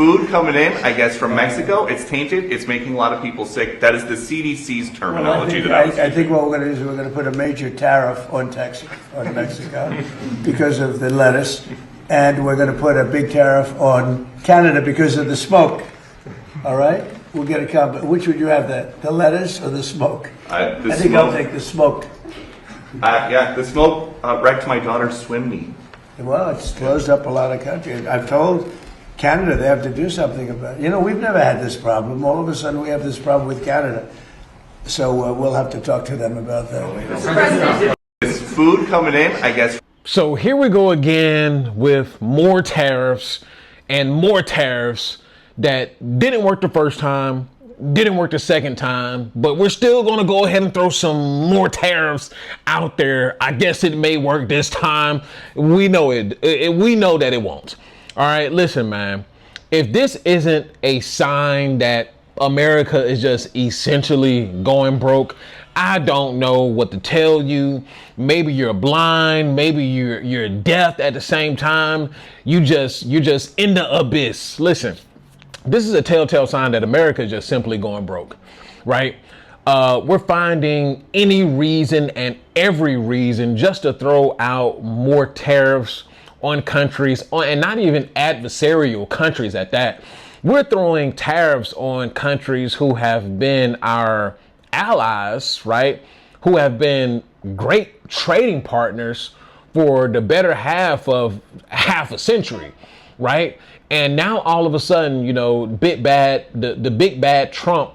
food coming in, I guess, from Mexico. It's tainted. It's making a lot of people sick. That is the CDC's terminology. I think what we're going to do is we're going to put a major tariff on Mexico because of the lettuce, and we're going to put a big tariff on Canada because of the smoke. All right? We'll get a combo. Which would you have, the lettuce or the smoke? I think I'll take the smoked. Yeah, the smoke wrecked my daughter's swim meet. Well, it's closed up a lot of countries. I've told Canada they have to do something about it. You know, we've never had this problem. All of a sudden we have this problem with Canada. So we'll have to talk to them about that. It's food coming in, I guess. So here we go again with more tariffs and more tariffs that didn't work the first time, didn't work the second time, but we're still going to go ahead and throw some more tariffs out there. I guess it may work this time. We know we know that it won't. All right, listen, man. If this isn't a sign that America is just essentially going broke, I don't know what to tell you. Maybe you're blind, maybe you're deaf at the same time. You're just in the abyss. Listen. This is a telltale sign that America is just simply going broke, right? We're finding any reason and every reason just to throw out more tariffs on countries, and not even adversarial countries at that. We're throwing tariffs on countries who have been our allies, right? Who have been great trading partners for the better half of half a century, right? And now all of a sudden, you know, the big bad Trump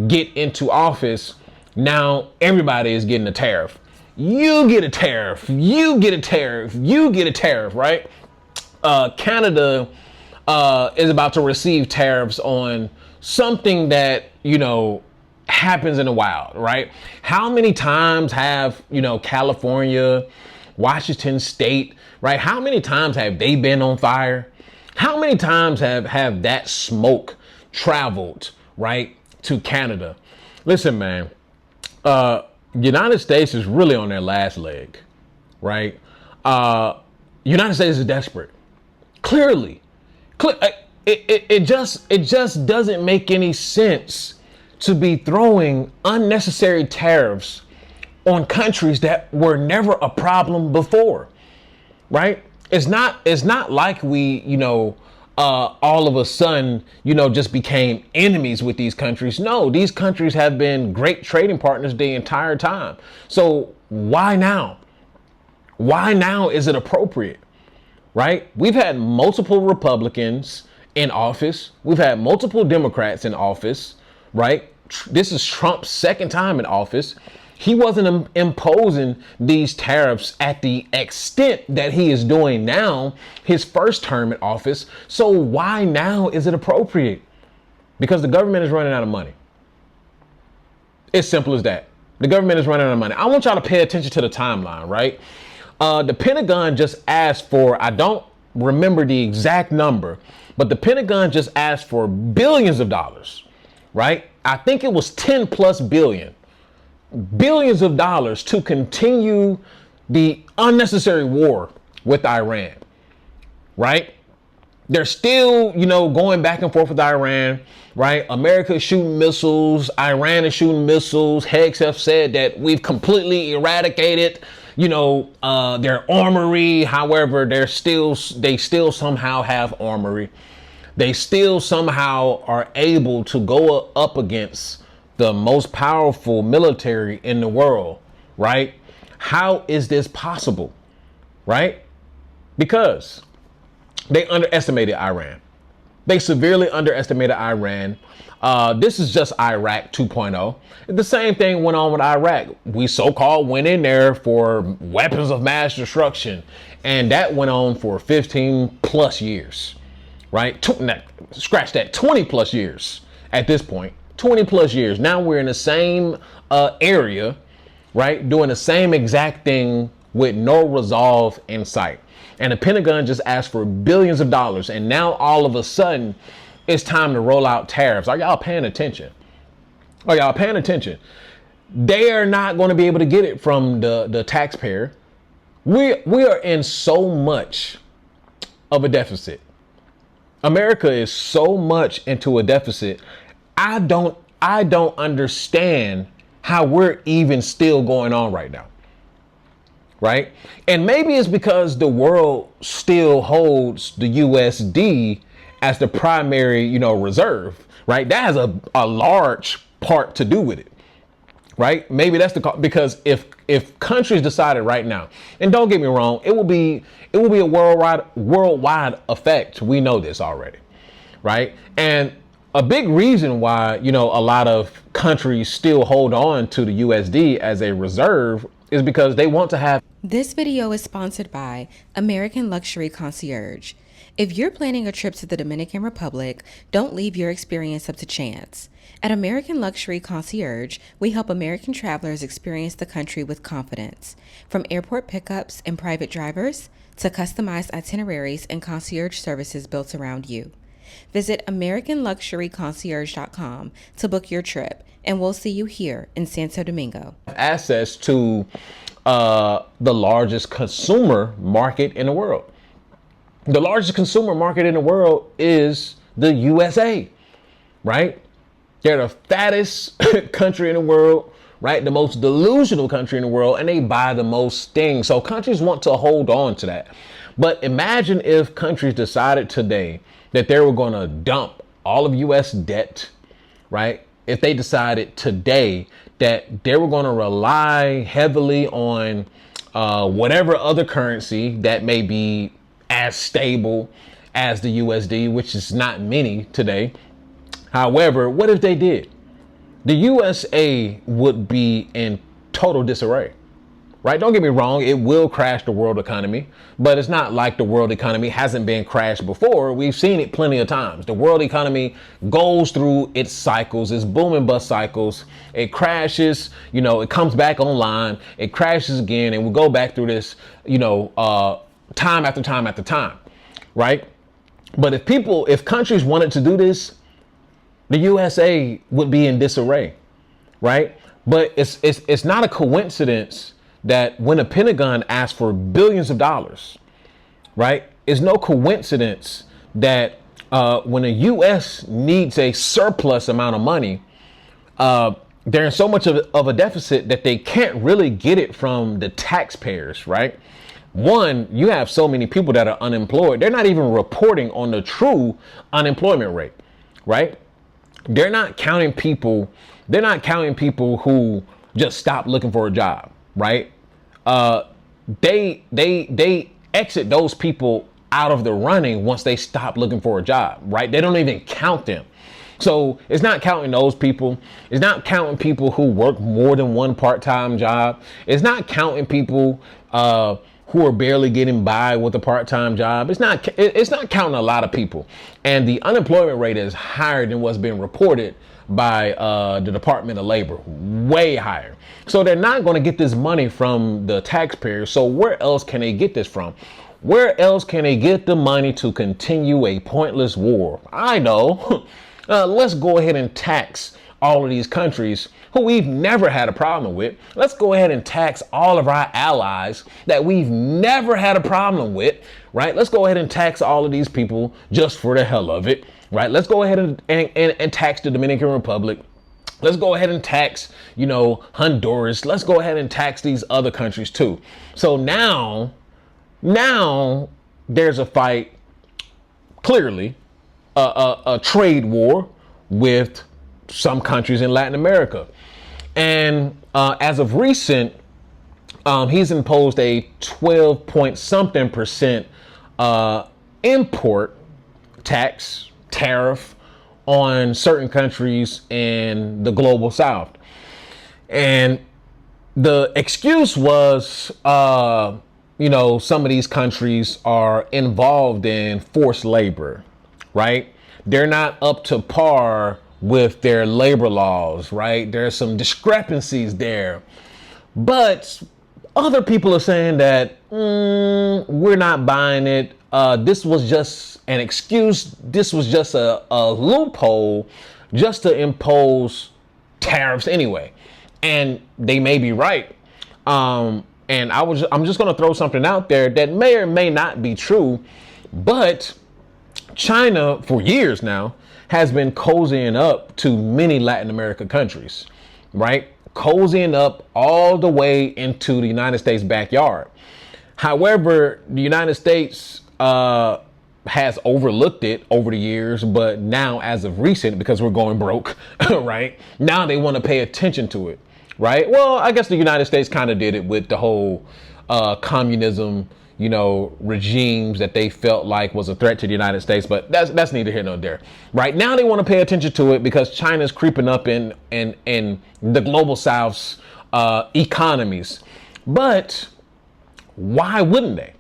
get into office. Now everybody is getting a tariff. You get a tariff. You get a tariff. You get a tariff, right? Canada is about to receive tariffs on something that, you know, happens in the wild, right? How many times have, you know, California, Washington State, right? How many times have they been on fire? How many times have that smoke traveled, right, to Canada? Listen, man, United States is really on their last leg, right? United States is desperate. Clearly. It just doesn't make any sense to be throwing unnecessary tariffs on countries that were never a problem before, right? It's not like we, you know, all of a sudden, you know, just became enemies with these countries. No, these countries have been great trading partners the entire time. So why now? Why now is it appropriate, right? We've had multiple Republicans in office. We've had multiple Democrats in office, right? This is Trump's second time in office. He wasn't imposing these tariffs at the extent that he is doing now, his first term in office. So why now is it appropriate? Because the government is running out of money. It's simple as that. The government is running out of money. I want y'all to pay attention to the timeline, right? The Pentagon just asked for, I don't remember the exact number, but the Pentagon just asked for billions of dollars, right? I think it was 10 plus billion. Billions of dollars to continue the unnecessary war with Iran, right? They're still, you know, going back and forth with Iran, right? America is shooting missiles. Iran is shooting missiles. Hegs have said that we've completely eradicated, you know, their armory. However, they still somehow have armory. They still somehow are able to go up against the most powerful military in the world, right? How is this possible, right? Because they underestimated Iran. They severely underestimated Iran. This is just Iraq 2.0. The same thing went on with Iraq. We so-called went in there for weapons of mass destruction, and that went on for 15 plus years, right? Scratch that, 20 plus years at this point. 20 plus years. Now we're in the same area, right? Doing the same exact thing with no resolve in sight. And the Pentagon just asked for billions of dollars. And now all of a sudden it's time to roll out tariffs. Are y'all paying attention? Are y'all paying attention? They are not going to be able to get it from the taxpayer. We are in so much of a deficit. America is so much into a deficit. I don't understand how we're even still going on right now. Right? And maybe it's because the world still holds the USD as the primary, reserve, right? That has a large part to do with it. Right? Maybe that's because if countries decided right now, and don't get me wrong, it will be a worldwide effect. We know this already, right? And a big reason why, a lot of countries still hold on to the USD as a reserve is because they want to have. This video is sponsored by American Luxury Concierge. If you're planning a trip to the Dominican Republic, don't leave your experience up to chance. At American Luxury Concierge, we help American travelers experience the country with confidence. From airport pickups and private drivers to customized itineraries and concierge services built around you. Visit AmericanLuxuryConcierge.com to book your trip, and we'll see you here in Santo Domingo. Access to the largest consumer market in the world. The largest consumer market in the world is the USA, right? They're the fattest country in the world, right? The most delusional country in the world, and they buy the most things. So countries want to hold on to that. But imagine if countries decided today that they were going to dump all of US debt, right? If they decided today that they were going to rely heavily on whatever other currency that may be as stable as the USD, which is not many today. However, what if they did? The USA would be in total disarray, right? Don't get me wrong, it will crash the world economy, but it's not like the world economy hasn't been crashed before. We've seen it plenty of times. The world economy goes through its cycles, its boom and bust cycles. It crashes, it comes back online, it crashes again, and we go back through this, time after time after time, right? But if countries wanted to do this, the USA would be in disarray, right? But it's not a coincidence that when the Pentagon asks for billions of dollars, right? It's no coincidence that when the US needs a surplus amount of money, they're in so much of a deficit that they can't really get it from the taxpayers, right? One, you have so many people that are unemployed. They're not even reporting on the true unemployment rate, right? They're not counting people who just stop looking for a job, right? They exit those people out of the running once they stop looking for a job, right? They don't even count them. So it's not counting those people. It's not counting people who work more than one part-time job. It's not counting people who are barely getting by with a part-time job. It's not counting a lot of people. And the unemployment rate is higher than what's been reported by the Department of Labor, way higher. So they're not going to get this money from the taxpayers. So where else can they get this from? Where else can they get the money to continue a pointless war? I know. Let's go ahead and tax all of these countries who we've never had a problem with. Let's go ahead and tax all of our allies that we've never had a problem with, right? Let's go ahead and tax all of these people just for the hell of it, right? Let's go ahead and tax the Dominican Republic. Let's go ahead and tax, Honduras. Let's go ahead and tax these other countries too. So now there's a fight, clearly, a trade war with some countries in Latin America. And as of recent, he's imposed a 12 point something percent import tax tariff on certain countries in the global south. And the excuse was, some of these countries are involved in forced labor, right? They're not up to par with their labor laws, right? There's some discrepancies there. But other people are saying that we're not buying it. This was just an excuse. This was just a loophole just to impose tariffs anyway. And they may be right. And I'm just going to throw something out there that may or may not be true. But China, for years now, has been cozying up to many Latin American countries, right? Cozying up all the way into the United States backyard. However, the United States has overlooked it over the years, but now as of recent, because we're going broke, right? Now they want to pay attention to it, right? Well, I guess the United States kind of did it with the whole communism, regimes that they felt like was a threat to the United States, but that's neither here nor there. Right now they want to pay attention to it because China's creeping up in the global South's economies. But why wouldn't they?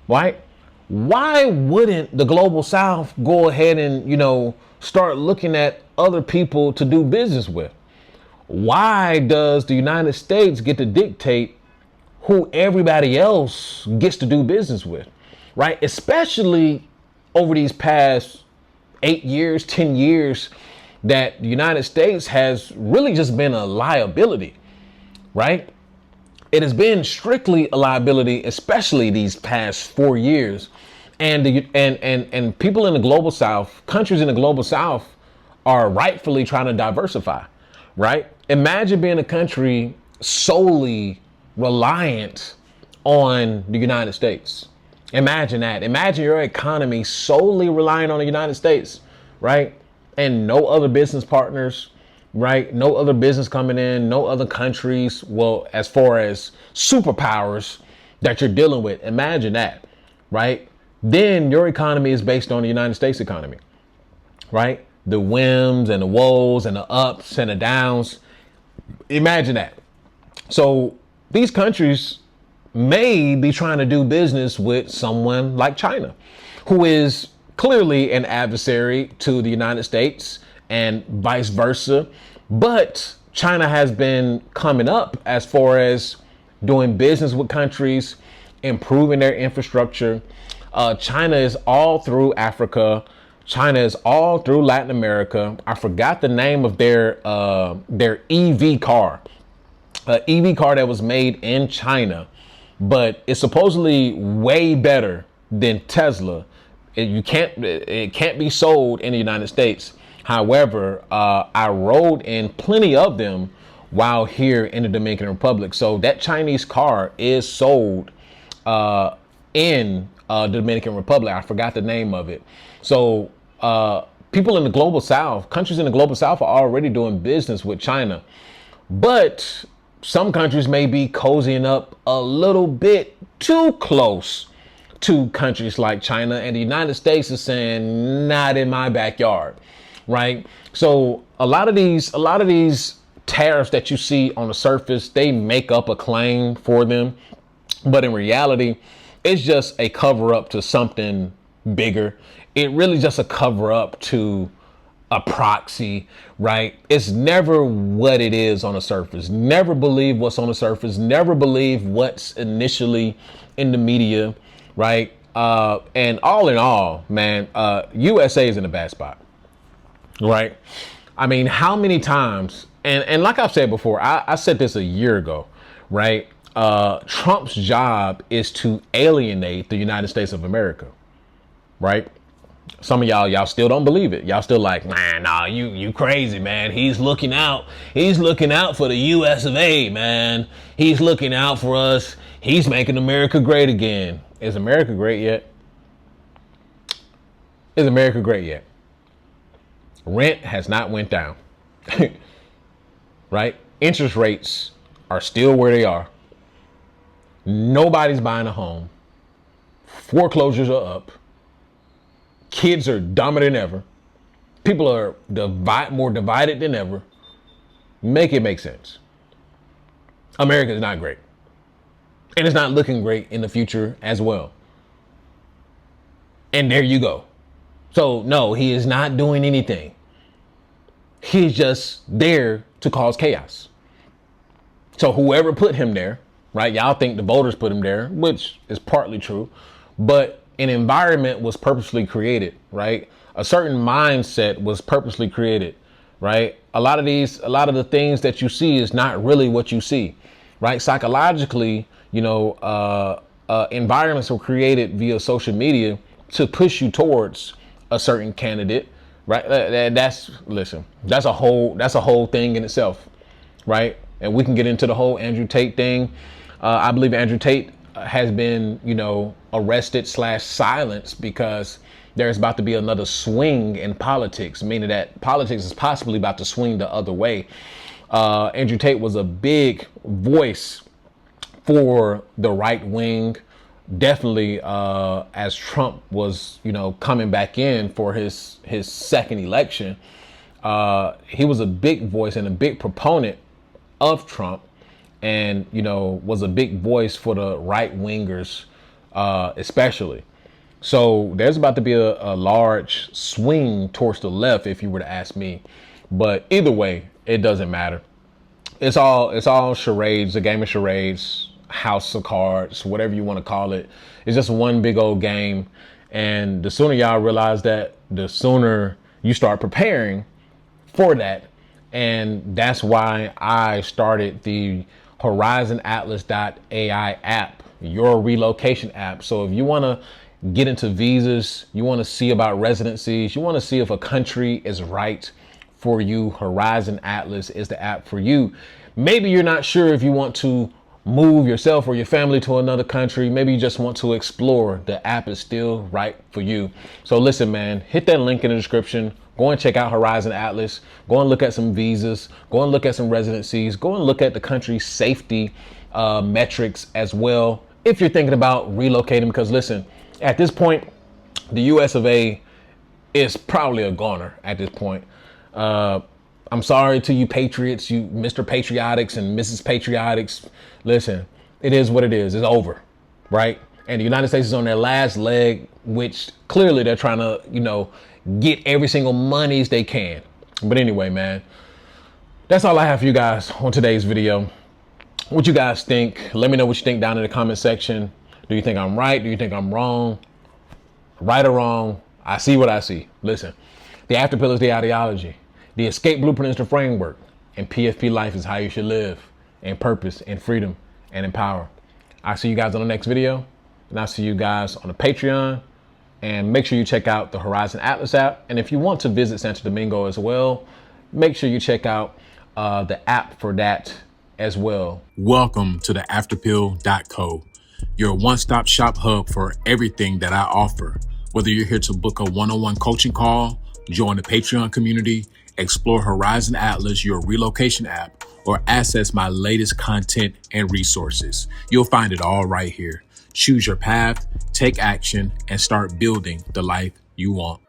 Right? Why wouldn't the global South go ahead and, start looking at other people to do business with? Why does the United States get to dictate who everybody else gets to do business with, right? Especially over these past 8 years, 10 years that the United States has really just been a liability, right? It has been strictly a liability, especially these past 4 years. And people in the global South, countries in the global South are rightfully trying to diversify, right? Imagine being a country solely reliant on the United States. Imagine that. Imagine your economy solely relying on the United States, right? And no other business partners, right? No other business coming in, no other countries. Well, as far as superpowers that you're dealing with, imagine that, right? Then your economy is based on the United States economy, right? The whims and the woes and the ups and the downs. Imagine that. So these countries may be trying to do business with someone like China, who is clearly an adversary to the United States and vice versa. But China has been coming up as far as doing business with countries, improving their infrastructure. China is all through Africa. China is all through Latin America. I forgot the name of their EV car. EV car that was made in China, but it's supposedly way better than Tesla. It can't be sold in the United States. However, I rode in plenty of them while here in the Dominican Republic. So that Chinese car is sold in the Dominican Republic. I forgot the name of it. So people in the global South, countries in the global South are already doing business with China, but some countries may be cozying up a little bit too close to countries like China, and the United States is saying, not in my backyard, right? So a lot of these tariffs that you see on the surface, they make up a claim for them, but in reality, it's just a cover up to something bigger. It really just a cover up to a proxy, right? It's never what it is on the surface. Never believe what's on the surface. Never believe what's initially in the media, right? And all in all, man, USA is in a bad spot, right? I mean, how many times, and like I've said before, I said this a year ago, right? Trump's job is to alienate the United States of America, right? Some of y'all still don't believe it. Y'all still like, man, nah, you crazy, man. He's looking out for the US of A, man. He's looking out for us. He's making America great again. Is America great yet? Is America great yet? Rent has not went down, right? Interest rates are still where they are. Nobody's buying a home. Foreclosures are up. Kids are dumber than ever. People are more divided than ever. Make it make sense. America is not great. And it's not looking great in the future as well. And there you go. So no, he is not doing anything. He's just there to cause chaos. So whoever put him there, right? Y'all think the voters put him there, which is partly true, but an environment was purposely created, right? A certain mindset was purposely created, right? A lot of the things that you see is not really what you see, right? Psychologically, environments were created via social media to push you towards a certain candidate, right? That's a whole thing in itself, right? And we can get into the whole Andrew Tate thing. I believe Andrew Tate has been, arrested / silenced because there's about to be another swing in politics, meaning that politics is possibly about to swing the other way. Andrew Tate was a big voice for the right wing, definitely as Trump was, coming back in for his second election. He was a big voice and a big proponent of Trump, and was a big voice for the right wingers, especially. So there's about to be a large swing towards the left, if you were to ask me. But either way, it doesn't matter. It's all charades, a game of charades, house of cards, whatever you want to call it. It's just one big old game. And the sooner y'all realize that, the sooner you start preparing for that. And that's why I started the HorizonAtlas.ai app, your relocation app. So if you want to get into visas, you want to see about residencies, you want to see if a country is right for you, Horizon Atlas is the app for you. Maybe you're not sure if you want to move yourself or your family to another country. Maybe you just want to explore. The app is still right for you. So listen, man, hit that link in the description. Go and check out Horizon Atlas. Go and look at some visas. Go and look at some residencies. Go and look at the country's safety metrics as well, if you're thinking about relocating. Because listen, at this point, the US of A is probably a goner at this point. I'm sorry to you patriots, you Mr. Patriotics and Mrs. Patriotics. Listen, it is what it is. It's over, right? And the United States is on their last leg, which clearly they're trying to, get every single monies they can. But anyway, man, that's all I have for you guys on today's video. What you guys think? Let me know what you think down in the comment section. Do you think I'm right? Do you think I'm wrong? Right or wrong? I see what I see. Listen, the after pill is the ideology. The escape blueprint is the framework. And PFP life is how you should live. In purpose, in freedom, and in power. I'll see you guys on the next video. And I'll see you guys on the Patreon. And make sure you check out the Horizon Atlas app. And if you want to visit Santo Domingo as well, make sure you check out the app for that as well. Welcome to the afterpill.co, your one-stop shop hub for everything that I offer. Whether you're here to book a one-on-one coaching call, join the Patreon community, explore Horizon Atlas, your relocation app, or access my latest content and resources, you'll find it all right here. Choose your path, take action, and start building the life you want.